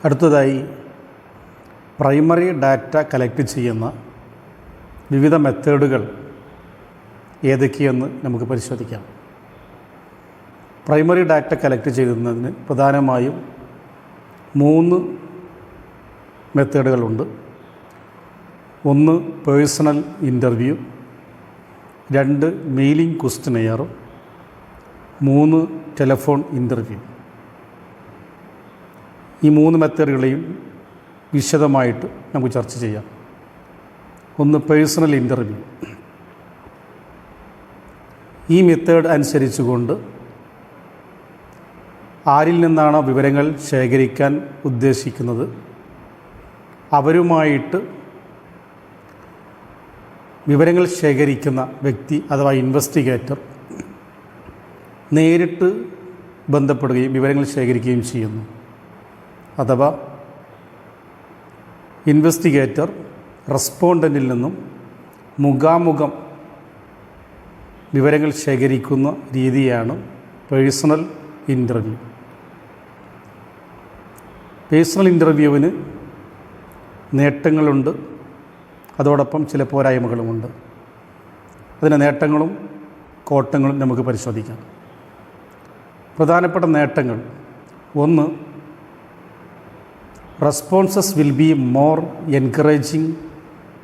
അടുത്തതായി primary data collect ചെയ്യുന്ന വിവിധ മെത്തേഡുകൾ ഏതൊക്കെയെന്ന് നമുക്ക് പരിശോധിക്കാം. പ്രൈമറി ഡാറ്റ കളക്ട് ചെയ്യുന്നതിന് പ്രധാനമായും 3 മെത്തേഡുകളുണ്ട്. ഒന്ന് personal interview, 2 mailing questionnaire, 3 telephone interview. ഈ 3 മെത്തേഡുകളെയും വിശദമായിട്ട് നമുക്ക് ചർച്ച ചെയ്യാം. ഒന്ന് പേഴ്സണൽ ഇൻ്റർവ്യൂ. ഈ മെത്തേഡ് അനുസരിച്ചുകൊണ്ട് ആരിൽ നിന്നാണോ വിവരങ്ങൾ ശേഖരിക്കാൻ ഉദ്ദേശിക്കുന്നത് അവരുമായിട്ട് വിവരങ്ങൾ ശേഖരിക്കുന്ന വ്യക്തി അഥവാ ഇൻവെസ്റ്റിഗേറ്റർ നേരിട്ട് ബന്ധപ്പെടുകയും വിവരങ്ങൾ ശേഖരിക്കുകയും ചെയ്യുന്നു. അഥവാ ഇൻവെസ്റ്റിഗേറ്റർ റെസ്പോണ്ടൻറ്റിൽ നിന്നും മുഖാമുഖം വിവരങ്ങൾ ശേഖരിക്കുന്ന രീതിയാണ് പേഴ്സണൽ ഇൻ്റർവ്യൂ. പേഴ്സണൽ ഇൻ്റർവ്യൂവിന് നേട്ടങ്ങളുണ്ട്, അതോടൊപ്പം ചില പോരായ്മകളുമുണ്ട്. അതിൻ്റെ നേട്ടങ്ങളും കോട്ടങ്ങളും നമുക്ക് പരിശോധിക്കാം. പ്രധാനപ്പെട്ട നേട്ടങ്ങൾ: ഒന്ന്, responses will be more encouraging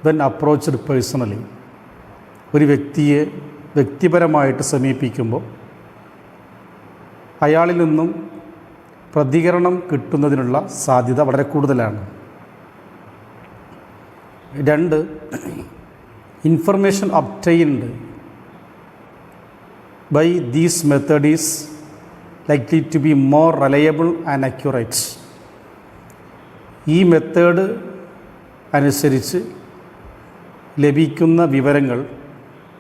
when approached personally. ഒരു വ്യക്തിയെ വ്യക്തിപരമായിട്ട് സമീപിക്കുമ്പോൾ അയാളിൽ നിന്നും പ്രതികരണം കിട്ടുന്നതിനുള്ള സാധ്യത വളരെ കൂടുതലാണ്. 2, information obtained by these method is likely to be more reliable and accurate. ഈ മെത്തേഡ് അനുസരിച്ച് ലഭിക്കുന്ന വിവരങ്ങൾ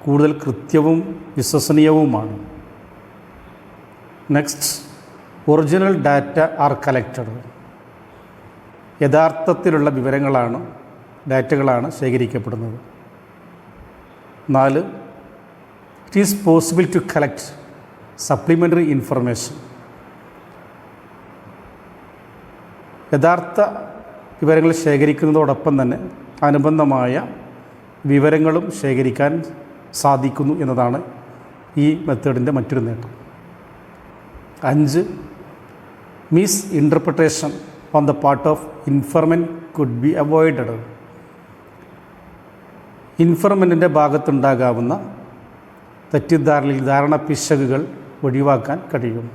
കൂടുതൽ കൃത്യവും വിശ്വസനീയവുമാണ്. Next, original data are collected. യഥാർത്ഥത്തിലുള്ള ഡാറ്റകളാണ് ശേഖരിക്കപ്പെടുന്നത്. 4, it is possible to collect supplementary information. യഥാർത്ഥ വിവരങ്ങൾ ശേഖരിക്കുന്നതോടൊപ്പം തന്നെ അനുബന്ധമായ വിവരങ്ങളും ശേഖരിക്കാൻ സാധിക്കുന്നു എന്നതാണ് ഈ മെത്തേഡിൻ്റെ മറ്റൊരു നേട്ടം. 5, misinterpretation on the part of informant could be avoided. ഇൻഫർമൻറ്റിൻ്റെ ഭാഗത്തുണ്ടാകാവുന്ന ധാരണ പിശകുകൾ ഒഴിവാക്കാൻ കഴിയും.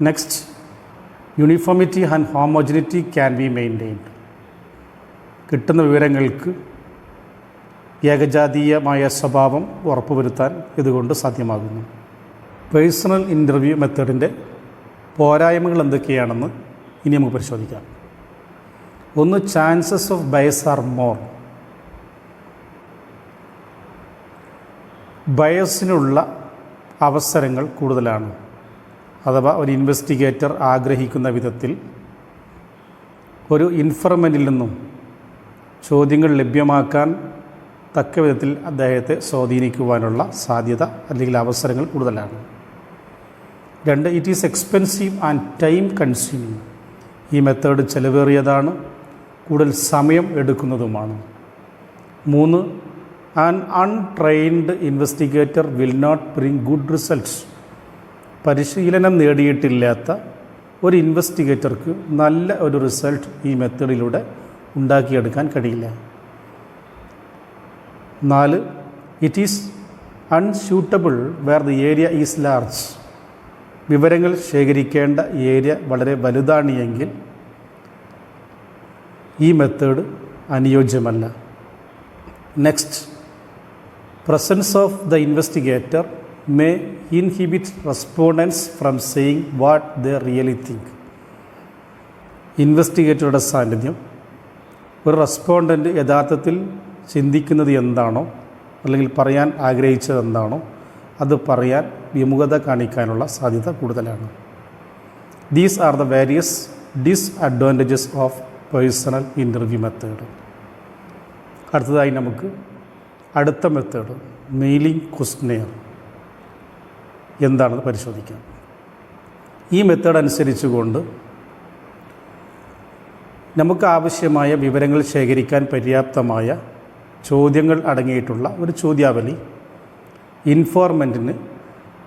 Next, uniformity and homogeneity can be maintained. കിട്ടുന്ന വിവരങ്ങൾക്ക് ഏകജാതീയമായ സ്വഭാവം ഉറപ്പുവരുത്താൻ ഇതുകൊണ്ട് സാധ്യമാകുന്നു. പേഴ്സണൽ ഇൻ്റർവ്യൂ മെത്തേഡിൻ്റെ പോരായ്മകൾ എന്തൊക്കെയാണെന്ന് ഇനി നമുക്ക് പരിശോധിക്കാം. ഒന്ന്, chances of bias are more. ബയസിനുള്ള അവസരങ്ങൾ കൂടുതലാണ്. അഥവാ ഒരു ഇൻവെസ്റ്റിഗേറ്റർ ആഗ്രഹിക്കുന്ന വിധത്തിൽ ഒരു ഇൻഫർമൻറ്റിൽ നിന്നും ചോദ്യങ്ങൾ ലഭ്യമാക്കാൻ തക്ക വിധത്തിൽ അദ്ദേഹത്തെ സ്വാധീനിക്കുവാനുള്ള സാധ്യത അല്ലെങ്കിൽ അവസരങ്ങൾ കൂടുതലാണ്. 2, it is expensive and time consuming. ഈ മെത്തേഡ് ചിലവേറിയതാണ്, കൂടുതൽ സമയം എടുക്കുന്നതുമാണ്. 3, an untrained investigator will not bring good results. പരിശീലനം നേടിയിട്ടില്ലാത്ത ഒരു ഇൻവെസ്റ്റിഗേറ്റർക്ക് നല്ല ഒരു റിസൾട്ട് ഈ മെത്തേഡിലൂടെ ഉണ്ടാക്കിയെടുക്കാൻ കഴിയില്ല. 4, it is unsuitable where the area is large. വിവരങ്ങൾ ശേഖരിക്കേണ്ട ഏരിയ വളരെ വലുതാണ് എങ്കിൽ ഈ മെത്തേഡ് അനുയോജ്യമല്ല. Next, presence of the investigator may inhibit respondents from saying what they really think. ഇൻവെസ്റ്റിഗേറ്ററുടെ സാന്നിധ്യം ഒരു റെസ്പോണ്ടൻ്റ് യഥാർത്ഥത്തിൽ ചിന്തിക്കുന്നത് എന്താണോ അല്ലെങ്കിൽ പറയാൻ ആഗ്രഹിച്ചത് എന്താണോ അത് പറയാൻ വിമുഖത കാണിക്കാനുള്ള സാധ്യത കൂടുതലാണ്. These are the various disadvantages of personal interview method. അടുത്തതായി നമുക്ക് അടുത്ത മെത്തേഡ് മെയിലിംഗ് ക്വസ്റ്റനെയർ എന്താണെന്ന് പരിശോധിക്കാം. ഈ മെത്തേഡ് അനുസരിച്ചുകൊണ്ട് നമുക്ക് ആവശ്യമായ വിവരങ്ങൾ ശേഖരിക്കാൻ പര്യാപ്തമായ ചോദ്യങ്ങൾ അടങ്ങിയിട്ടുള്ള ഒരു ചോദ്യാവലി ഇൻഫോർമൻറ്റിന്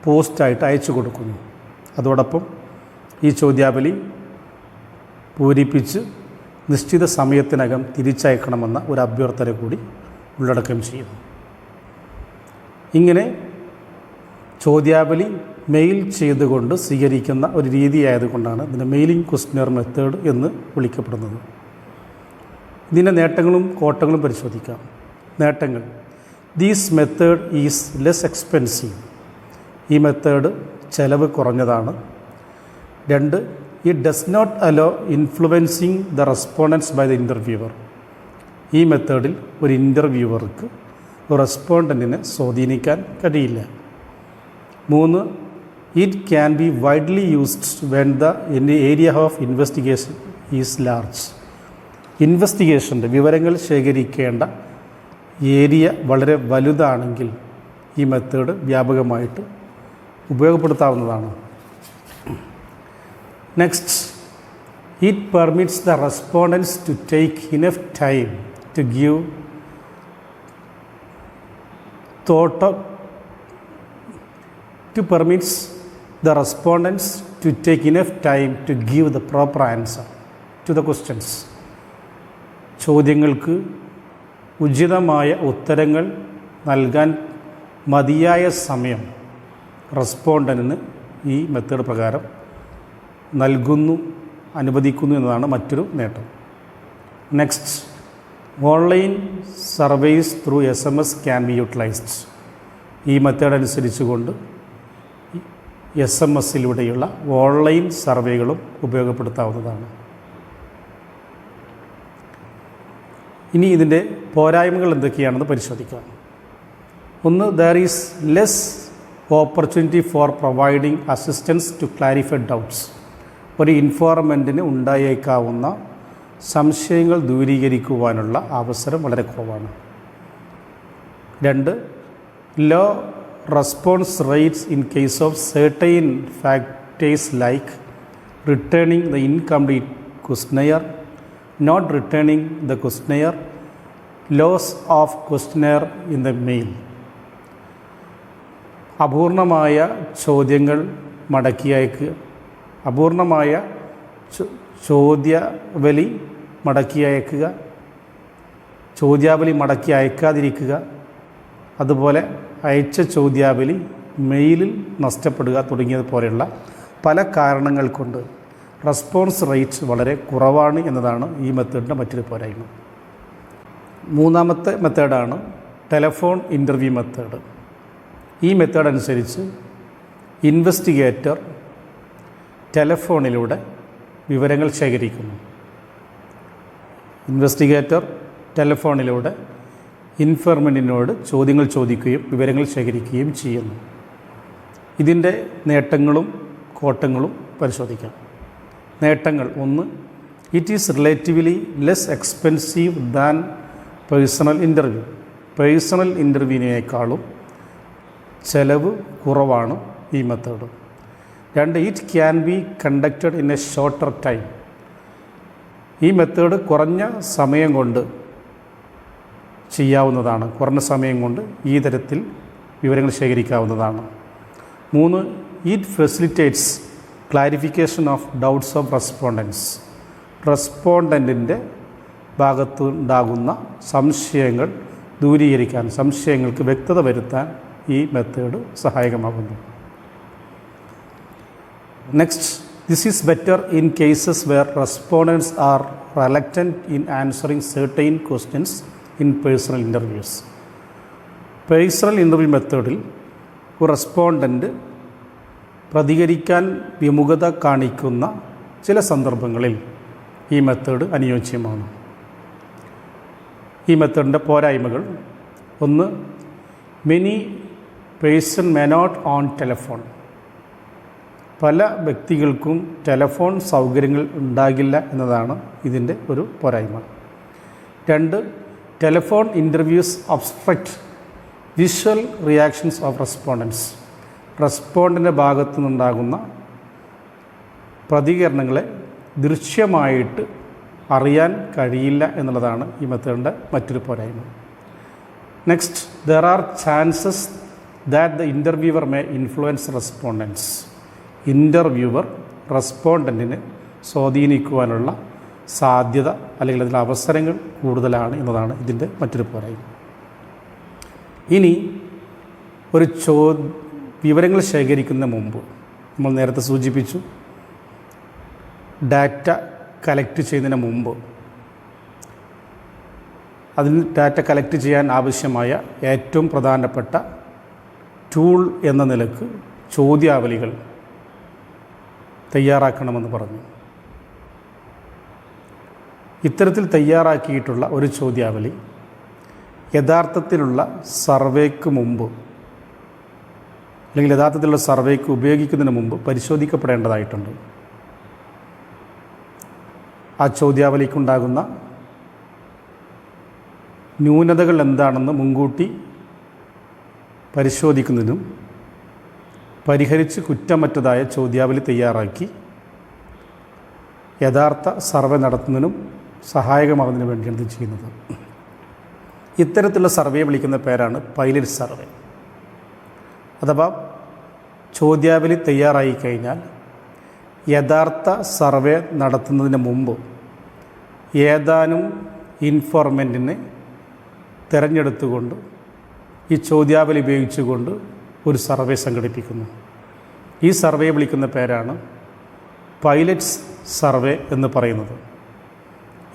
പോസ്റ്റായിട്ട് അയച്ചു കൊടുക്കുന്നു. അതോടൊപ്പം ഈ ചോദ്യാവലി പൂരിപ്പിച്ച് നിശ്ചിത സമയത്തിനകം തിരിച്ചയക്കണമെന്ന ഒരു അഭ്യർത്ഥന കൂടി ഉള്ളടക്കം ചെയ്യുന്നു. ഇങ്ങനെ ചോദ്യാവലി മെയിൽ ചെയ്തുകൊണ്ട് സ്വീകരിക്കുന്ന ഒരു രീതിയായതുകൊണ്ടാണ് ഇതിനെ മെയിലിംഗ് ക്വസ്റ്റ്യനർ മെത്തേഡ് എന്ന് വിളിക്കപ്പെടുന്നത്. ഇതിൻ്റെ നേട്ടങ്ങളും കോട്ടങ്ങളും പരിശോധിക്കാം. നേട്ടങ്ങൾ: these method is less expensive. ഈ മെത്തേഡ് ചെലവ് കുറഞ്ഞതാണ്. 2, it does not allow influencing the respondents by the interviewer. ഈ മെത്തേഡിൽ ഒരു ഇൻ്റർവ്യൂവർക്ക് റെസ്പോണ്ടൻറ്റിനെ സ്വാധീനിക്കാൻ കഴിയില്ല. 3, it can be widely used when the area of investigation is large. ഇൻവെസ്റ്റിഗേഷൻ്റെ വിവരങ്ങൾ ശേഖരിക്കേണ്ട ഏരിയ വളരെ വലുതാണെങ്കിൽ ഈ മെത്തേഡ് വ്യാപകമായിട്ട് ഉപയോഗപ്പെടുത്താവുന്നതാണ്. Next, it permits the respondents to take enough time to give permits the respondents to take enough time to give the proper answer to the questions. ചോദ്യങ്ങൾക്ക് ഉചിതമായ ഉത്തരങ്ങൾ നൽകാൻ മതിയായ സമയം റെസ്പോണ്ടൻറ്റിന് ഈ മെത്തേഡ് പ്രകാരം അനുവദിക്കുന്നു എന്നതാണ് മറ്റൊരു നേട്ടം. Next, online surveys through SMS can be utilised. ഈ മെത്തേഡ് അനുസരിച്ചുകൊണ്ട് SMS-ലൂടെയുള്ള ഓൺലൈൻ സർവേകളും ഉപയോഗപ്പെടുത്താവുന്നതാണ്. ഇനി ഇതിൻ്റെ പോരായ്മകൾ എന്തൊക്കെയാണെന്ന് പരിശോധിക്കാം. 1, there is less opportunity for providing assistance to clarify doubts. ഒരു ഇൻഫോർമൻറ്റിന് ഉണ്ടായേക്കാവുന്ന സംശയങ്ങൾ ദൂരീകരിക്കുവാനുള്ള അവസരം വളരെ കുറവാണ്. 2, low response rates in case of certain factors like returning the incomplete questionnaire, not returning the questionnaire, loss of questionnaire in the mail. അപൂർണമായ ചോദ്യങ്ങൾ മടക്കി അയക്കുക, അപൂർണമായ ചോദ്യാവലി മടക്കി അയക്കുക, ചോദ്യാവലി മടക്കി അയക്കാതിരിക്കുക, അതുപോലെ അയച്ച ചോദ്യാവലി മെയിലിൽ നഷ്ടപ്പെടുക തുടങ്ങിയതുപോലെയുള്ള പല കാരണങ്ങൾ കൊണ്ട് റെസ്പോൺസ് റേറ്റ് വളരെ കുറവാണ് എന്നതാണ് ഈ മെത്തേഡിൻ്റെ മറ്റൊരു പോരായ്മ. 3-ാമത്തെ മെത്തേഡാണ് ടെലഫോൺ ഇൻ്റർവ്യൂ മെത്തേഡ്. ഈ മെത്തേഡ് അനുസരിച്ച് ഇൻവെസ്റ്റിഗേറ്റർ ടെലഫോണിലൂടെ വിവരങ്ങൾ ശേഖരിക്കുന്നു. ഇൻവെസ്റ്റിഗേറ്റർ ടെലഫോണിലൂടെ ഇൻഫോർമൻറ്റിനോട് ചോദ്യങ്ങൾ ചോദിക്കുകയും വിവരങ്ങൾ ശേഖരിക്കുകയും ചെയ്യുന്നു. ഇതിൻ്റെ നേട്ടങ്ങളും കോട്ടങ്ങളും പരിശോധിക്കാം. നേട്ടങ്ങൾ: 1, it is relatively less expensive than personal interview. Personal ഇൻ്റർവ്യൂവിനേക്കാളും ചെലവ് കുറവാണ് ഈ method. 2, it can be conducted in a shorter time. ഈ മെത്തേഡ് കുറഞ്ഞ സമയം കൊണ്ട് ചെയ്യാവുന്നതാണ്. കുറഞ്ഞ സമയം കൊണ്ട് ഈ തരത്തിൽ വിവരങ്ങൾ ശേഖരിക്കാവുന്നതാണ്. 3, it facilitates clarification of doubts of respondents. റെസ്പോണ്ടൻറ്റിൻ്റെ ഭാഗത്തുണ്ടാകുന്ന സംശയങ്ങൾ ദൂരീകരിക്കാൻ, സംശയങ്ങൾക്ക് വ്യക്തത വരുത്താൻ ഈ മെത്തേഡ് സഹായകമാകുന്നു. Next, this is better in cases where respondents are reluctant in answering certain questions in personal interviews. Personal interview മെത്തേഡിൽ ഒരു റെസ്പോണ്ടൻ്റ് പ്രതികരിക്കാൻ വിമുഖത കാണിക്കുന്ന ചില സന്ദർഭങ്ങളിൽ ഈ മെത്തേഡ് അനുയോജ്യമാണ്. ഈ മെത്തേഡിൻ്റെ പോരായ്മകൾ: 1, many person may not own telephone. പല വ്യക്തികൾക്കും ടെലഫോൺ സൗകര്യങ്ങൾ ഉണ്ടാകില്ല എന്നതാണ് ഇതിൻ്റെ ഒരു പോരായ്മ. 2, telephone interviews obstruct visual reactions of respondents. റെസ്പോണ്ടൻ്റെ ഭാഗത്തു നിന്നുണ്ടാകുന്ന പ്രതികരണങ്ങളെ ദൃശ്യമായിട്ട് അറിയാൻ കഴിയില്ല എന്നുള്ളതാണ് ഈ മെത്തേഡിൻ്റെ മറ്റൊരു പോരായ്മ. Next, there are chances that the interviewer may influence respondents. Interviewer റെസ്പോണ്ടൻറ്റിനെ സ്വാധീനിക്കുവാനുള്ള സാധ്യത അല്ലെങ്കിൽ അതിൻ്റെ അവസരങ്ങൾ കൂടുതലാണ് എന്നതാണ് ഇതിൻ്റെ മറ്റൊരു പോരായ്മ. ഇനി ഒരു വിവരങ്ങൾ ശേഖരിക്കുന്നതിന് മുമ്പ് നമ്മൾ നേരത്തെ സൂചിപ്പിച്ചു, ഡാറ്റ കളക്ട് ചെയ്യുന്നതിന് മുമ്പ് അതിന് ഡാറ്റ കളക്ട് ചെയ്യാൻ ആവശ്യമായ ഏറ്റവും പ്രധാനപ്പെട്ട ടൂൾ എന്ന നിലക്ക് ചോദ്യാവലികൾ തയ്യാറാക്കണമെന്ന് പറഞ്ഞു. ഇത്തരത്തിൽ തയ്യാറാക്കിയിട്ടുള്ള ഒരു ചോദ്യാവലി യഥാർത്ഥത്തിലുള്ള സർവേക്ക് മുമ്പ് അല്ലെങ്കിൽ യഥാർത്ഥത്തിലുള്ള സർവേക്ക് ഉപയോഗിക്കുന്നതിന് മുമ്പ് പരിശോധിക്കപ്പെടേണ്ടതായിട്ടുണ്ട്. ആ ചോദ്യാവലിക്കുണ്ടാകുന്ന ന്യൂനതകൾ എന്താണെന്ന് മുൻകൂട്ടി പരിശോധിക്കുന്നതിനും പരിഹരിച്ച് കുറ്റമറ്റതായ ചോദ്യാവലി തയ്യാറാക്കി യഥാർത്ഥ സർവേ നടത്തുന്നതിനും സഹായകമാകുന്നതിന് വേണ്ടിയാണ് ഇത് ചെയ്യുന്നത്. ഇത്തരത്തിലുള്ള സർവേ വിളിക്കുന്ന പേരാണ് പൈലറ്റ് സർവേ. അഥവാ ചോദ്യാവലി തയ്യാറായി കഴിഞ്ഞാൽ യഥാർത്ഥ സർവേ നടത്തുന്നതിന് മുമ്പ് ഏതാനും ഇൻഫോർമൻറ്റിനെ തിരഞ്ഞെടുത്തുകൊണ്ട് ഈ ചോദ്യാവലി ഉപയോഗിച്ചുകൊണ്ട് ഒരു സർവേ സംഘടിപ്പിക്കുന്നു. ഈ സർവേ വിളിക്കുന്ന പേരാണ് പൈലറ്റ്സ് സർവേ എന്ന് പറയുന്നത്.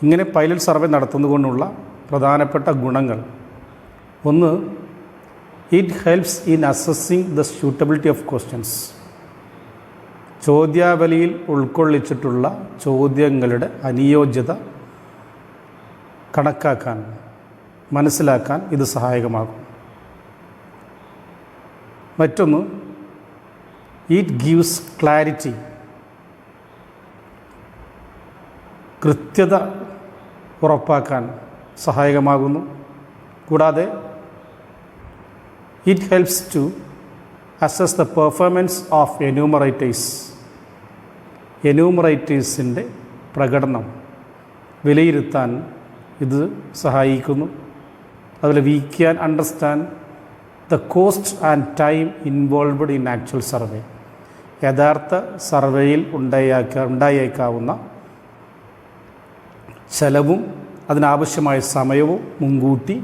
ഇങ്ങനെ പൈലറ്റ് സർവേ നടത്തുന്നതുകൊണ്ടുള്ള പ്രധാനപ്പെട്ട ഗുണങ്ങൾ: ഒന്ന്, it helps in assessing the suitability of questions. ചോദ്യാവലിയിൽ ഉൾക്കൊള്ളിച്ചിട്ടുള്ള ചോദ്യങ്ങളുടെ അനുയോജ്യത കണക്കാക്കാൻ, മനസ്സിലാക്കാൻ ഇത് സഹായകമാകും. മറ്റൊന്ന്, ഇറ്റ് ഗീവ്സ് ക്ലാരിറ്റി. കൃത്യത ഉറപ്പാക്കാൻ സഹായകമാകുന്നു. കൂടാതെ it helps to assess the performance of enumerators. എന്യൂമറേറ്റേഴ്സിൻ്റെ പ്രകടനം വിലയിരുത്താൻ ഇത് സഹായിക്കുന്നു. അതുപോലെ we can understand the cost and time involved in actual survey. യഥാർത്ഥ സർവേയിൽ ഉണ്ടായേക്കാവുന്ന ചെലവും അതിനാവശ്യമായ സമയവും മുൻകൂട്ടി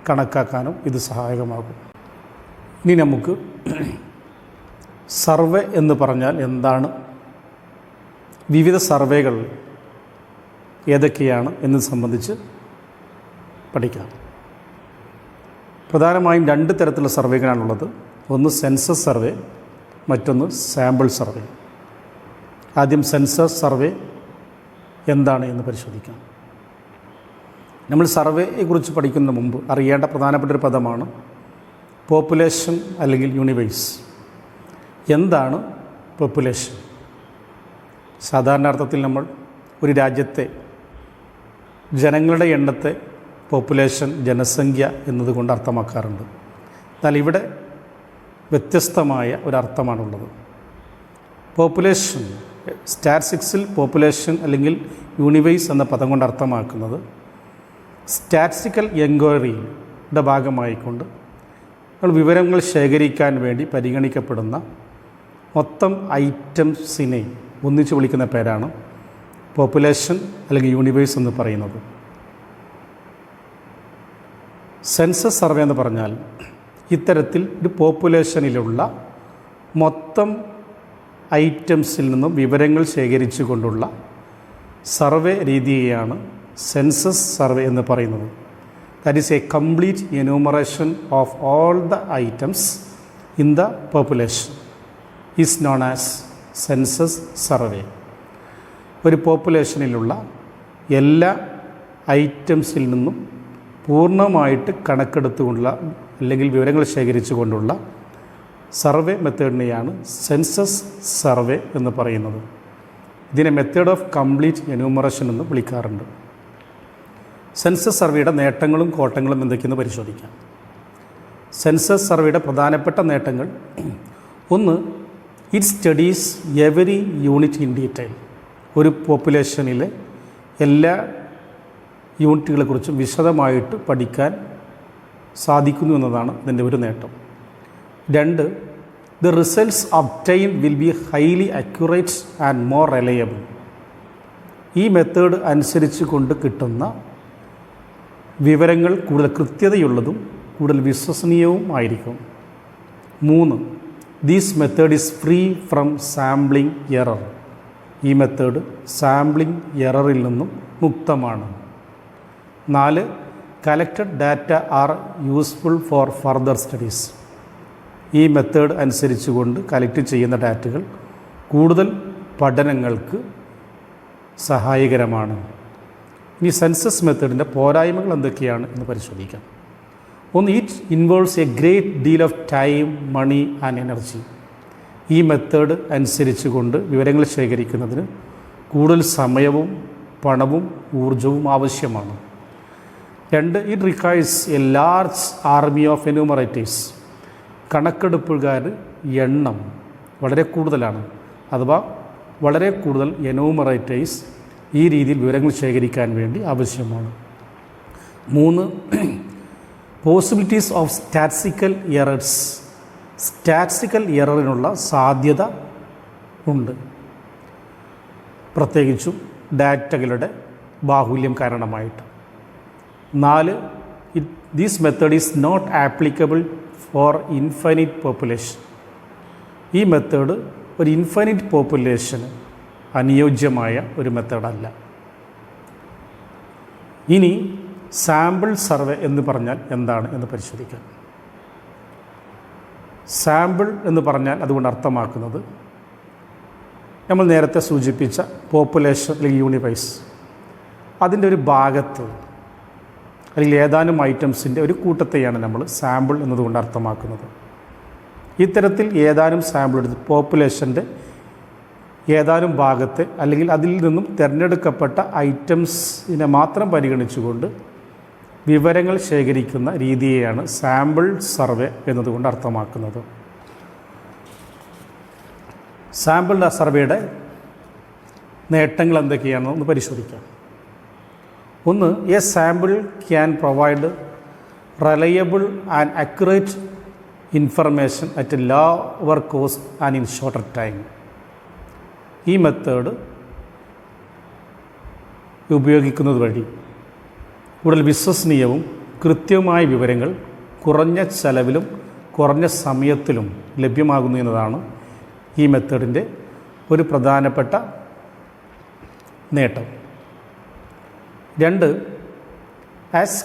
കണക്കാക്കാനും ഇത് സഹായകമാകും. ഇനി നമുക്ക് സർവേ എന്ന് പറഞ്ഞാൽ എന്താണ്, വിവിധ സർവേകൾ ഏതൊക്കെയാണ് എന്നത് സംബന്ധിച്ച് പഠിക്കാം. പ്രധാനമായും രണ്ട് തരത്തിലുള്ള സർവേകളാണുള്ളത്. ഒന്ന് സെൻസസ് സർവേ, മറ്റൊന്ന് സാമ്പിൾ സർവേ. ആദ്യം സെൻസസ് സർവേ എന്താണ് എന്ന് പരിശോധിക്കാം. നമ്മൾ സർവേയെക്കുറിച്ച് പഠിക്കുന്നതിന് മുമ്പ് അറിയേണ്ട പ്രധാനപ്പെട്ട ഒരു പദമാണ് പോപ്പുലേഷൻ അല്ലെങ്കിൽ യൂണിവേഴ്സ്. എന്താണ് പോപ്പുലേഷൻ? സാധാരണ അർത്ഥത്തിൽ നമ്മൾ ഒരു രാജ്യത്തെ ജനങ്ങളുടെ എണ്ണത്തെ പോപ്പുലേഷൻ, ജനസംഖ്യ എന്നതുകൊണ്ട് അർത്ഥമാക്കാറുണ്ട്. എന്നാൽ ഇവിടെ വ്യത്യസ്തമായ ഒരർത്ഥമാണുള്ളത്. പോപ്പുലേഷൻ, സ്റ്റാറ്റിസ്റ്റിക്സിൽ പോപ്പുലേഷൻ അല്ലെങ്കിൽ യൂണിവേഴ്സ് എന്ന പദം കൊണ്ട് അർത്ഥമാക്കുന്നത് സ്റ്റാറ്റിസ്റ്റിക്കൽ എൻക്വയറിയുടെ ഭാഗമായിക്കൊണ്ട് നമ്മൾ വിവരങ്ങൾ ശേഖരിക്കാൻ വേണ്ടി പരിഗണിക്കപ്പെടുന്ന മൊത്തം ഐറ്റംസിനെ ഒന്നിച്ച് വിളിക്കുന്ന പേരാണ് പോപ്പുലേഷൻ അല്ലെങ്കിൽ യൂണിവേഴ്സ് എന്ന് പറയുന്നത്. സെൻസസ് സർവേ എന്ന് പറഞ്ഞാൽ ഇത്തരത്തിൽ ഒരു പോപ്പുലേഷനിലുള്ള മൊത്തം ഐറ്റംസിൽ നിന്നും വിവരങ്ങൾ ശേഖരിച്ചു കൊണ്ടുള്ള സർവേ രീതിയെയാണ് സെൻസസ് സർവേ എന്ന് പറയുന്നത്. That is A complete enumeration of all the items in the population is known as census survey. ഒരു പോപ്പുലേഷനിലുള്ള എല്ലാ ഐറ്റംസിൽ നിന്നും പൂർണ്ണമായിട്ട് കണക്കെടുത്തുകൊണ്ടുള്ള അല്ലെങ്കിൽ വിവരങ്ങൾ ശേഖരിച്ചു കൊണ്ടുള്ള സർവേ മെത്തേഡിനെയാണ് സെൻസസ് സർവേ എന്ന് പറയുന്നത്. ഇതിനെ മെത്തേഡ് ഓഫ് കംപ്ലീറ്റ് എന്യൂമറേഷൻ എന്ന് വിളിക്കാറുണ്ട്. സെൻസസ് സർവേയുടെ നേട്ടങ്ങളും കോട്ടങ്ങളും എന്തൊക്കെയെന്ന് പരിശോധിക്കാം. സെൻസസ് സർവേയുടെ പ്രധാനപ്പെട്ട നേട്ടങ്ങൾ: ഒന്ന്, it studies every unit in detail. ഒരു പോപ്പുലേഷനിലെ എല്ലാ യൂണിറ്റുകളെക്കുറിച്ചും വിശദമായിട്ട് പഠിക്കാൻ സാധിക്കുന്നു എന്നതാണ് ഇതിൻ്റെ ഒരു നേട്ടം. 2, the results obtained will be highly accurate and more reliable. ഈ മെത്തേഡ് അനുസരിച്ച് കൊണ്ട് കിട്ടുന്ന വിവരങ്ങൾ കൂടുതൽ കൃത്യതയുള്ളതും കൂടുതൽ വിശ്വസനീയവും ആയിരിക്കും. 3, this method is free from sampling error. ഈ മെത്തേഡ് സാമ്പിളിംഗ് എററിൽ നിന്നും മുക്തമാണ്. 4, collected data R useful for further studies. ഈ മെത്തേഡ് അനുസരിച്ച് കൊണ്ട് കളക്ട് ചെയ്യുന്ന ഡാറ്റകൾ കൂടുതൽ പഠനങ്ങൾക്ക് സഹായകരമാണ്. ഇനി സെൻസസ് മെത്തേഡിൻ്റെ പോരായ്മകൾ എന്തൊക്കെയാണ് എന്ന് പരിശോധിക്കാം. 1, it involves a great deal of time, money and energy. ഈ മെത്തേഡ് അനുസരിച്ച് കൊണ്ട് വിവരങ്ങൾ ശേഖരിക്കുന്നതിന് കൂടുതൽ സമയവും പണവും ഊർജവും ആവശ്യമാണ്. 2, it requires a large army of enumerators. കണക്കെടുപ്പുകാർ എണ്ണം വളരെ കൂടുതലാണ്, അഥവാ വളരെ കൂടുതൽ എന്യൂമറേറ്റേഴ്സ് ഈ രീതിയിൽ വിവരങ്ങൾ ശേഖരിക്കാൻ വേണ്ടി ആവശ്യമാണ്. 3, possibilities of statistical errors. Statistical എററിനുള്ള സാധ്യത ഉണ്ട്, പ്രത്യേകിച്ചും ഡാറ്റകളുടെ ബാഹുല്യം കാരണമായിട്ട്. 4, this method is not applicable for infinite population. ഈ മെത്തേഡ് ഒരു ഇൻഫൈനൈറ്റ് പോപ്പുലേഷന് അനുയോജ്യമായ ഒരു മെത്തേഡല്ല. ഇനി സാമ്പിൾ സർവേ എന്ന് പറഞ്ഞാൽ എന്താണ് എന്ന് പരിശോധിക്കാം. സാമ്പിൾ എന്ന് പറഞ്ഞാൽ അതുകൊണ്ട് അർത്ഥമാക്കുന്നത് നമ്മൾ നേരത്തെ സൂചിപ്പിച്ച പോപ്പുലേഷൻ അല്ലെങ്കിൽ യൂണിവൈസ് അതിൻ്റെ ഒരു ഭാഗത്ത് അല്ലെങ്കിൽ ഏതാനും ഐറ്റംസിൻ്റെ ഒരു കൂട്ടത്തെയാണ് നമ്മൾ സാമ്പിൾ എന്നതുകൊണ്ട് അർത്ഥമാക്കുന്നത്. ഇത്തരത്തിൽ ഏതാനും സാമ്പിൾ എടുത്ത് പോപ്പുലേഷൻ്റെ ഏതാനും ഭാഗത്തെ അല്ലെങ്കിൽ അതിൽ നിന്നും തിരഞ്ഞെടുക്കപ്പെട്ട ഐറ്റംസിനെ മാത്രം പരിഗണിച്ചുകൊണ്ട് വിവരങ്ങൾ ശേഖരിക്കുന്ന രീതിയെയാണ് സാമ്പിൾ സർവേ എന്നതുകൊണ്ട് അർത്ഥമാക്കുന്നത്. സാമ്പിൾ സർവേയുടെ നേട്ടങ്ങൾ എന്തൊക്കെയാണെന്ന് പരിശോധിക്കാം. 1, A sample can provide reliable and accurate information at A lower cost and in shorter time. ഈ മെത്തേഡ് ഉപയോഗിക്കുന്നത് വഴി കൂടുതൽ വിശ്വസനീയവും കൃത്യമായ വിവരങ്ങൾ കുറഞ്ഞ ചെലവിലും കുറഞ്ഞ സമയത്തിലും ലഭ്യമാകുന്നു എന്നതാണ് ഈ മെത്തേഡിൻ്റെ ഒരു പ്രധാനപ്പെട്ട നേട്ടം. 2, as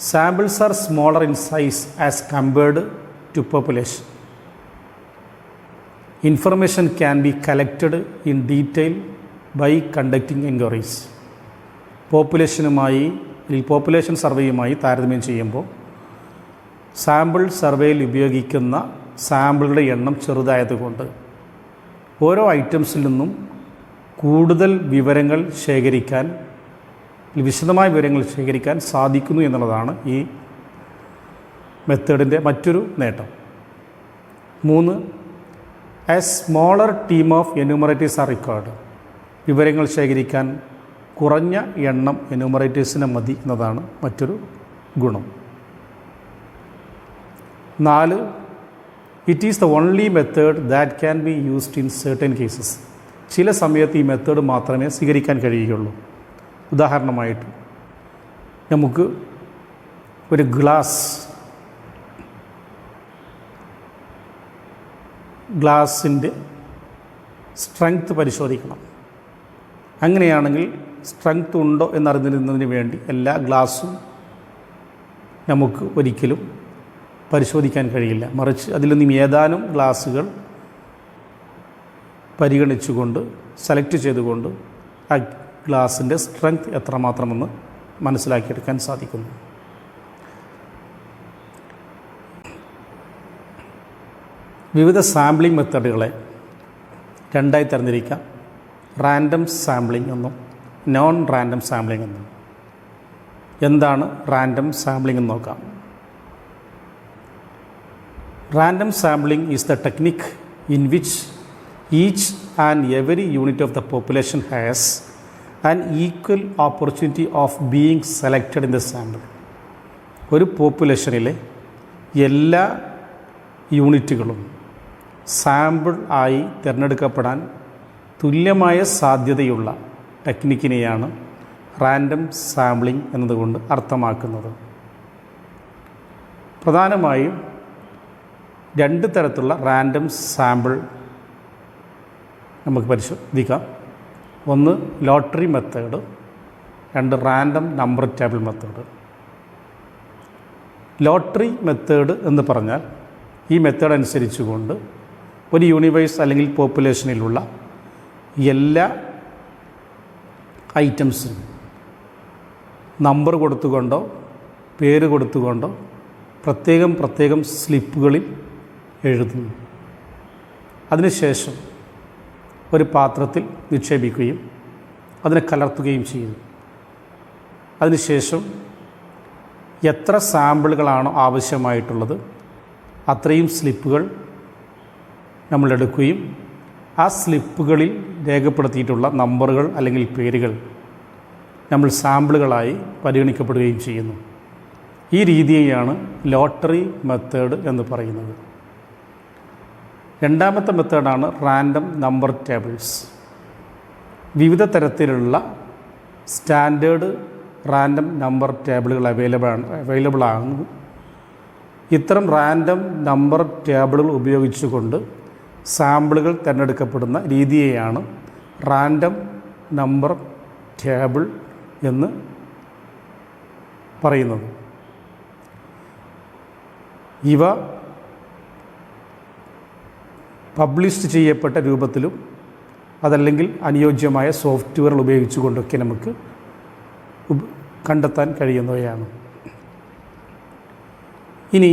samples are smaller in size as compared to population, information can be collected in detail by conducting enquiries. പോപ്പുലേഷനുമായി അല്ലെങ്കിൽ പോപ്പുലേഷൻ സർവേയുമായി താരതമ്യം ചെയ്യുമ്പോൾ സാമ്പിൾ സർവേയിൽ ഉപയോഗിക്കുന്ന സാമ്പിളുടെ എണ്ണം ചെറുതായതുകൊണ്ട് ഓരോ ഐറ്റംസിൽ നിന്നും കൂടുതൽ വിവരങ്ങൾ ശേഖരിക്കാൻ, വിശദമായ വിവരങ്ങൾ ശേഖരിക്കാൻ സാധിക്കുന്നു എന്നുള്ളതാണ് ഈ മെത്തേഡിൻ്റെ മറ്റൊരു നേട്ടം. 3, A smaller team of enumerators are required. വിവരങ്ങൾ ശേഖരിക്കാൻ കുറഞ്ഞ എണ്ണം എന്യൂമറേറ്റേഴ്സിനെ മതി എന്നതാണ് മറ്റൊരു ഗുണം. 4, it is the only method that can be used in certain cases. ചില സമയത്ത് ഈ മെത്തേഡ് മാത്രമേ സ്വീകരിക്കാൻ കഴിയുകയുള്ളൂ. ഉദാഹരണമായിട്ട് നമുക്ക് ഒരു ഗ്ലാസിൻ്റെ സ്ട്രെങ്ത് പരിശോധിക്കണം. അങ്ങനെയാണെങ്കിൽ സ്ട്രെങ്ത് ഉണ്ടോ എന്നറിയുന്നതിന് വേണ്ടി എല്ലാ ഗ്ലാസും നമുക്ക് ഒരിക്കലും പരിശോധിക്കാൻ കഴിയില്ല. മറിച്ച് അതിൽ നിന്നും ഏതാനും ഗ്ലാസുകൾ പരിഗണിച്ചുകൊണ്ട് സെലക്ട് ചെയ്തുകൊണ്ട് ആ ഗ്ലാസിൻ്റെ സ്ട്രെങ്ത് എത്രമാത്രമെന്ന് മനസ്സിലാക്കിയെടുക്കാൻ സാധിക്കുന്നു. വിവിധ സാമ്പിളിംഗ് മെത്തേഡുകളെ രണ്ടായി തരംതിരിക്കാം. റാൻഡം സാമ്പിളിംഗ് എന്നും നോൺ റാൻഡം സാമ്പിളിംഗ് എന്നും. എന്താണ് റാൻഡം സാമ്പിളിംഗ് എന്ന് നോക്കാം. Random sampling is the technique in which each and every unit of the population has and equal opportunity of being selected in the sample. ഒരു പോപ്പുലേഷനിലെ എല്ലാ യൂണിറ്റുകളും sample ആയി തിരഞ്ഞെടുക്കപ്പെടാൻ തുല്യമായ സാധ്യതയുള്ള ടെക്നിക്കിനെയാണ് റാൻഡം സാമ്പിളിംഗ് എന്നതുകൊണ്ട് അർത്ഥമാക്കുന്നത്. പ്രധാനമായും രണ്ട് തരത്തിലുള്ള റാൻഡം സാമ്പിൾ നമുക്ക് പരിശോധിക്കാം. ഒന്ന് ലോട്ടറി മെത്തേഡ്, രണ്ട് random number table method. Lottery method എന്ന് പറഞ്ഞാൽ ഈ മെത്തേഡ് അനുസരിച്ചുകൊണ്ട് ഒരു യൂണിവേഴ്സ് അല്ലെങ്കിൽ പോപ്പുലേഷനിലുള്ള എല്ലാ ഐറ്റംസിനും നമ്പർ കൊടുത്തുകൊണ്ടോ പേര് കൊടുത്തുകൊണ്ടോ പ്രത്യേകം സ്ലിപ്പുകളിൽ എഴുതുന്നു. അതിനുശേഷം ഒരു പാത്രത്തിൽ നിക്ഷേപിക്കുകയും അതിനെ കലർത്തുകയും ചെയ്യുന്നു. അതിനുശേഷം എത്ര സാമ്പിളുകളാണോ ആവശ്യമായിട്ടുള്ളത് അത്രയും സ്ലിപ്പുകൾ നമ്മൾ എടുക്കുകയും ആ സ്ലിപ്പുകളിൽ രേഖപ്പെടുത്തിയിട്ടുള്ള നമ്പറുകൾ അല്ലെങ്കിൽ പേരുകൾ നമ്മൾ സാമ്പിളുകളായി പരിഗണിക്കപ്പെടുകയും ചെയ്യുന്നു. ഈ രീതിയെയാണ് ലോട്ടറി മെത്തേഡ് എന്ന് പറയുന്നത്. രണ്ടാമത്തെ മെത്തേഡാണ് റാൻഡം നമ്പർ ടേബിൾസ്. വിവിധ തരത്തിലുള്ള സ്റ്റാൻഡേർഡ് റാൻഡം നമ്പർ ടേബിളുകൾ അവൈലബിൾ ആണ്. ഇത്തരം റാൻഡം നമ്പർ ടേബിളുകൾ ഉപയോഗിച്ചുകൊണ്ട് സാമ്പിളുകൾ തിരഞ്ഞെടുക്കപ്പെടുന്ന രീതിയെയാണ് റാൻഡം നമ്പർ ടേബിൾ എന്ന് പറയുന്നത്. ഇവ പബ്ലിഷ് ചെയ്യപ്പെട്ട രൂപത്തിലും അതല്ലെങ്കിൽ അനുയോജ്യമായ സോഫ്റ്റ്വെയറുകൾ ഉപയോഗിച്ചുകൊണ്ടൊക്കെ നമുക്ക് കണ്ടെത്താൻ കഴിയുന്നവയാണ്. ഇനി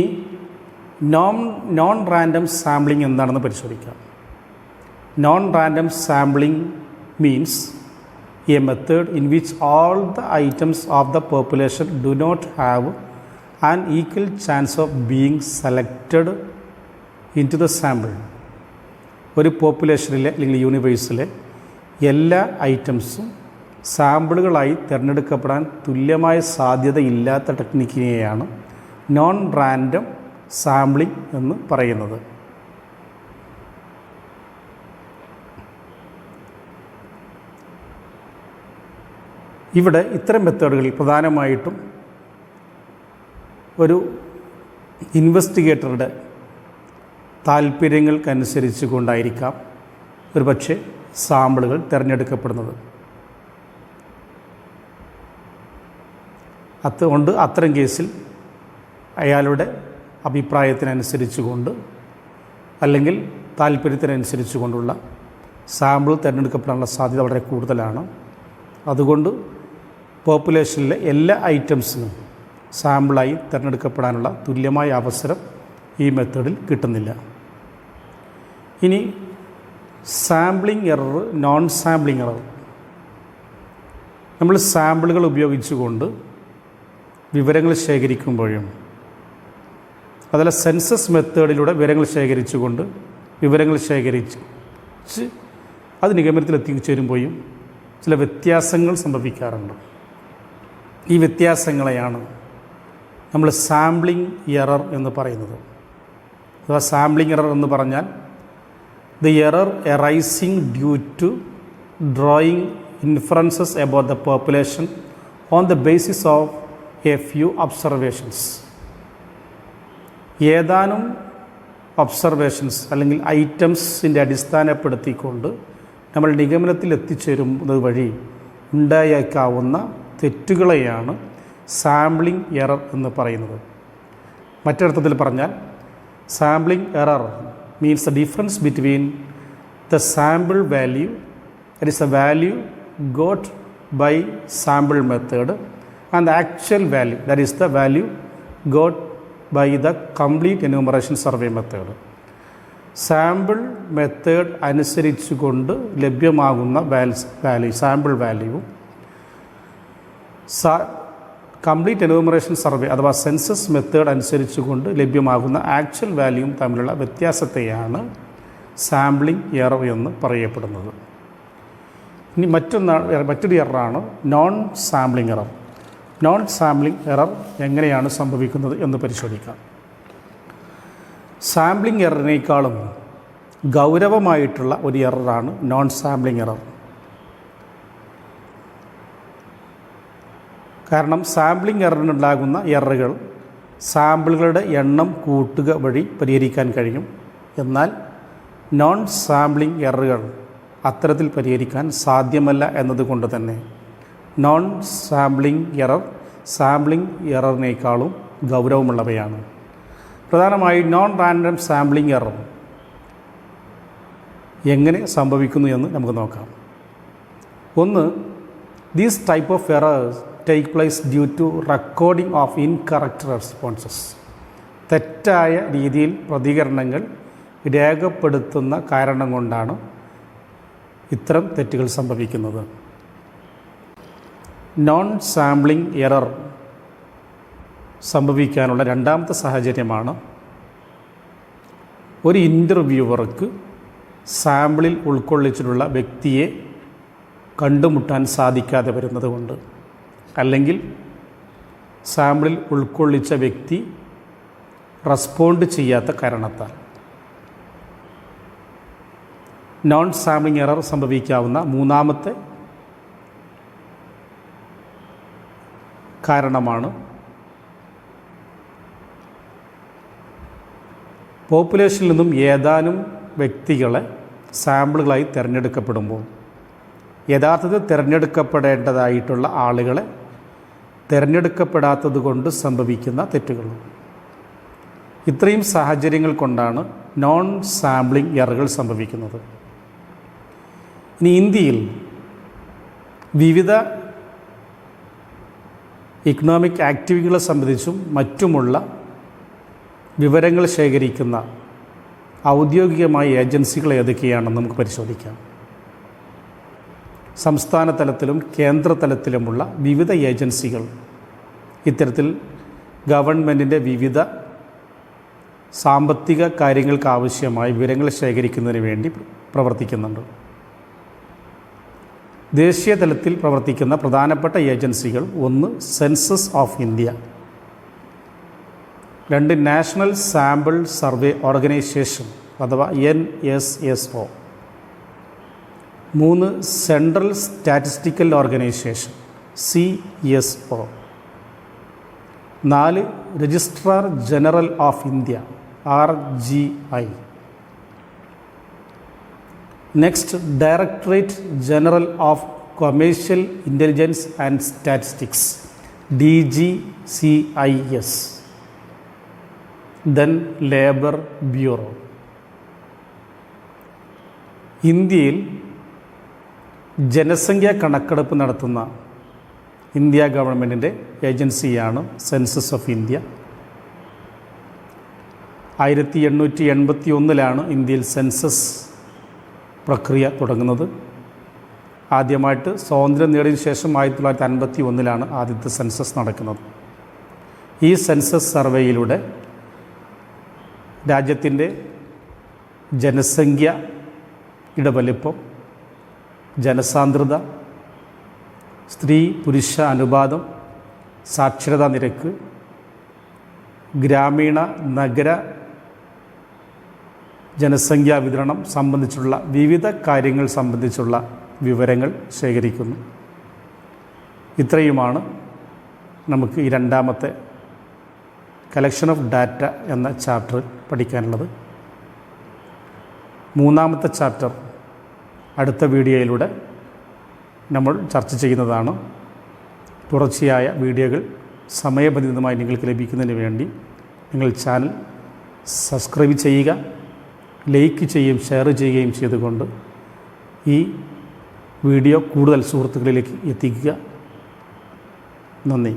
നോൺ റാൻഡം സാമ്പിളിംഗ് എന്താണെന്ന് പരിശോധിക്കാം. Non random sampling means a method in which all the items of the population do not have an equal chance of being selected into the sample. ഒരു പോപ്പുലേഷനിലെ അല്ലെങ്കിൽ യൂണിവേഴ്സിലെ എല്ലാ ഐറ്റംസും സാമ്പിളുകളായി തിരഞ്ഞെടുക്കപ്പെടാൻ തുല്യമായ സാധ്യതയില്ലാത്ത ടെക്നിക്കിനെയാണ് നോൺ റാൻഡം സാമ്പിളിംഗ് എന്ന് പറയുന്നത്. ഇവിടെ ഇത്തരം മെത്തേഡുകളിൽ പ്രധാനമായിട്ടും ഒരു ഇൻവെസ്റ്റിഗേറ്ററുടെ താല്പര്യങ്ങൾക്കനുസരിച്ച് കൊണ്ടായിരിക്കാം ഒരുപക്ഷെ സാമ്പിളുകൾ തിരഞ്ഞെടുക്കപ്പെടുന്നത്. അതുകൊണ്ട് അത്തരം കേസിൽ അയാളുടെ അഭിപ്രായത്തിനനുസരിച്ച് കൊണ്ട് അല്ലെങ്കിൽ താല്പര്യത്തിനനുസരിച്ച് കൊണ്ടുള്ള സാമ്പിൾ തിരഞ്ഞെടുക്കപ്പെടാനുള്ള സാധ്യത വളരെ കൂടുതലാണ്. അതുകൊണ്ട് പോപ്പുലേഷനിലെ എല്ലാ ഐറ്റംസിനും സാമ്പിളായി തിരഞ്ഞെടുക്കപ്പെടാനുള്ള തുല്യമായ അവസരം ഈ മെത്തേഡിൽ കിട്ടുന്നില്ല. ഇനി sampling error, non sampling error. നമ്മൾ സാമ്പിളുകൾ ഉപയോഗിച്ചുകൊണ്ട് വിവരങ്ങൾ ശേഖരിക്കുമ്പോഴും അതല്ല സെൻസസ് മെത്തേഡിലൂടെ വിവരങ്ങൾ ശേഖരിച്ചുകൊണ്ട് വിവരങ്ങൾ ശേഖരിച്ച് അത് നിഗമനത്തിൽ എത്തിച്ചേരുമ്പോഴും ചില വ്യത്യാസങ്ങൾ സംഭവിക്കാറുണ്ട്. ഈ വ്യത്യാസങ്ങളെയാണ് നമ്മൾ സാമ്പിളിംഗ് എറർ എന്ന് പറയുന്നത്. അഥവാ സാമ്പിളിംഗ് എറർ എന്ന് പറഞ്ഞാൽ the error arising due to drawing inferences about the population on the basis of a few observations. ഏതാനും ഒബ്സർവേഷൻസ് അല്ലെങ്കിൽ ഐറ്റംസിൻ്റെ അടിസ്ഥാനപ്പെടുത്തിക്കൊണ്ട് നമ്മൾ നിഗമനത്തിൽ എത്തിച്ചേരുന്നത് വഴി ഉണ്ടായേക്കാവുന്ന തെറ്റുകളെയാണ് സാമ്പിളിംഗ് എറർ എന്ന് പറയുന്നത്. മറ്റൊരർത്ഥത്തിൽ പറഞ്ഞാൽ sampling error means the difference between the sample value, that is the value got by sample method and the actual value, that is the value got by the complete enumeration survey method. Sample method അനുസരിച്ചുകൊണ്ട് ലഭ്യമാകുന്ന value sample വാല്യൂവും complete enumeration survey അഥവാ census method അനുസരിച്ചുകൊണ്ട് ലഭ്യമാകുന്ന actual വാല്യൂവും തമ്മിലുള്ള വ്യത്യാസത്തെയാണ് sampling error എന്ന് പറയപ്പെടുന്നത്. ഇനി മറ്റൊരു എററാണ് non sampling error. Non sampling error എങ്ങനെയാണ് സംഭവിക്കുന്നത് എന്ന് പരിശോധിക്കാം. സാമ്പിളിംഗ് എററിനേക്കാളും ഗൗരവമായിട്ടുള്ള ഒരു എററാണ് നോൺ സാമ്പിളിംഗ് എറർ. കാരണം സാമ്പിളിംഗ് എററിനുണ്ടാകുന്ന എററുകൾ സാമ്പിളുകളുടെ എണ്ണം കൂട്ടുക വഴി പരിഹരിക്കാൻ കഴിയും. എന്നാൽ നോൺ സാമ്പിളിംഗ് എററുകൾ അത്തരത്തിൽ പരിഹരിക്കാൻ സാധ്യമല്ല എന്നതുകൊണ്ട് തന്നെ നോൺ സാമ്പിളിംഗ് എറർ സാമ്പിളിംഗ് എററിനേക്കാളും ഗൗരവമുള്ളവയാണ്. പ്രധാനമായും നോൺ റാൻഡം സാമ്പിളിംഗ് എറർ എങ്ങനെ സംഭവിക്കുന്നു എന്ന് നമുക്ക് നോക്കാം. ഒന്ന്, these type of errors take place due to recording of incorrect responses. തെറ്റായ രീതിയിൽ പ്രതികരണങ്ങൾ രേഖപ്പെടുത്തുന്ന കാരണം കൊണ്ടാണ് ഇത്തരം തെറ്റുകൾ സംഭവിക്കുന്നത്. നോൺ സാമ്പിളിംഗ് എറർ സംഭവിക്കാനുള്ള രണ്ടാമത്തെ സാഹചര്യമാണ് ഒരു ഇൻ്റർവ്യൂവർക്ക് സാമ്പിളിൽ ഉൾക്കൊള്ളിച്ചിട്ടുള്ള വ്യക്തിയെ കണ്ടുമുട്ടാൻ സാധിക്കാതെ വരുന്നത് കൊണ്ട്, അല്ലെങ്കിൽ സാമ്പിളിൽ ഉൾക്കൊള്ളിച്ച വ്യക്തി റെസ്പോണ്ട് ചെയ്യാത്ത കാരണത്താൽ. നോൺ സാമ്പിളിംഗ് എറർ സംഭവിക്കാവുന്ന മൂന്നാമത്തെ കാരണമാണ് പോപ്പുലേഷനിൽ നിന്നും ഏതാനും വ്യക്തികളെ സാമ്പിളുകളായി തിരഞ്ഞെടുക്കപ്പെടുമ്പോൾ യഥാർത്ഥത്തിൽ തിരഞ്ഞെടുക്കപ്പെടേണ്ടതായിട്ടുള്ള ആളുകളെ തിരഞ്ഞെടുക്കപ്പെടാത്തത് കൊണ്ട് സംഭവിക്കുന്ന തെറ്റുകൾ. ഇത്രയും സാഹചര്യങ്ങൾ കൊണ്ടാണ് നോൺ സാമ്പിളിംഗ് എററുകൾ സംഭവിക്കുന്നത്. ഇനി ഇന്ത്യയിൽ വിവിധ ഇക്കണോമിക് ആക്ടിവിറ്റികളെ സംബന്ധിച്ചും മറ്റുമുള്ള വിവരങ്ങൾ ശേഖരിക്കുന്ന ഔദ്യോഗികമായ ഏജൻസികൾ ഏതൊക്കെയാണെന്ന് നമുക്ക് പരിശോധിക്കാം. സംസ്ഥാന തലത്തിലും കേന്ദ്ര തലത്തിലുമുള്ള വിവിധ ഏജൻസികൾ ഇത്തരത്തിൽ ഗവൺമെൻറ്റിൻ്റെ വിവിധ സാമ്പത്തിക കാര്യങ്ങൾക്ക് ആവശ്യമായ വിവരങ്ങൾ ശേഖരിക്കുന്നതിന് വേണ്ടി പ്രവർത്തിക്കുന്നുണ്ട്. ദേശീയ തലത്തിൽ പ്രവർത്തിക്കുന്ന പ്രധാനപ്പെട്ട ഏജൻസികൾ: ഒന്ന്, സെൻസസ് ഓഫ് ഇന്ത്യ; രണ്ട്, നാഷണൽ സാമ്പിൾ സർവേ ഓർഗനൈസേഷൻ അഥവാ NSSO; മൂന്ന്, സെൻട്രൽ സ്റ്റാറ്റിസ്റ്റിക്കൽ ഓർഗനൈസേഷൻ CSO; നാല്, registrar general of India RGI; next, directorate general of commercial intelligence and statistics DGCIS; then labour bureau. ഇന്ത്യയിൽ ജനസംഖ്യാ കണക്കെടുപ്പ് നടത്തുന്ന ഇന്ത്യ ഗവൺമെൻറ്റിൻ്റെ ഏജൻസിയാണ് സെൻസസ് ഓഫ് ഇന്ത്യ. 1881 ഇന്ത്യയിൽ സെൻസസ് പ്രക്രിയ തുടങ്ങുന്നത്. ആദ്യമായിട്ട് സ്വാതന്ത്ര്യം നേടിയതിനു ശേഷം 1951 ആദ്യത്തെ സെൻസസ് നടക്കുന്നത്. ഈ സെൻസസ് സർവേയിലൂടെ രാജ്യത്തിൻ്റെ ജനസംഖ്യയുടെ വലിപ്പം, ജനസാന്ദ്രത, സ്ത്രീ പുരുഷ അനുപാതം, സാക്ഷരതാ നിരക്ക്, ഗ്രാമീണ നഗര ജനസംഖ്യാ വിതരണം സംബന്ധിച്ചുള്ള വിവിധ കാര്യങ്ങൾ സംബന്ധിച്ചുള്ള വിവരങ്ങൾ ശേഖരിക്കുന്നു. ഇത്രയുമാണ് നമുക്ക് ഈ രണ്ടാമത്തെ കളക്ഷൻ ഓഫ് ഡാറ്റ എന്ന ചാപ്റ്ററിൽ പഠിക്കാനുള്ളത്. മൂന്നാമത്തെ ചാപ്റ്റർ അടുത്ത വീഡിയോയിലൂടെ നമ്മൾ ചർച്ച ചെയ്യുന്നതാണ്. തുടർച്ചയായ വീഡിയോകൾ സമയബന്ധിതമായി നിങ്ങൾക്ക് ലഭിക്കുന്നതിന് വേണ്ടി നിങ്ങൾ ചാനൽ സബ്സ്ക്രൈബ് ചെയ്യുക, ലൈക്ക് ചെയ്യുകയും ഷെയർ ചെയ്യുകയും ചെയ്തുകൊണ്ട് ഈ വീഡിയോ കൂടുതൽ സുഹൃത്തുക്കളിലേക്ക് എത്തിക്കുക. നന്ദി.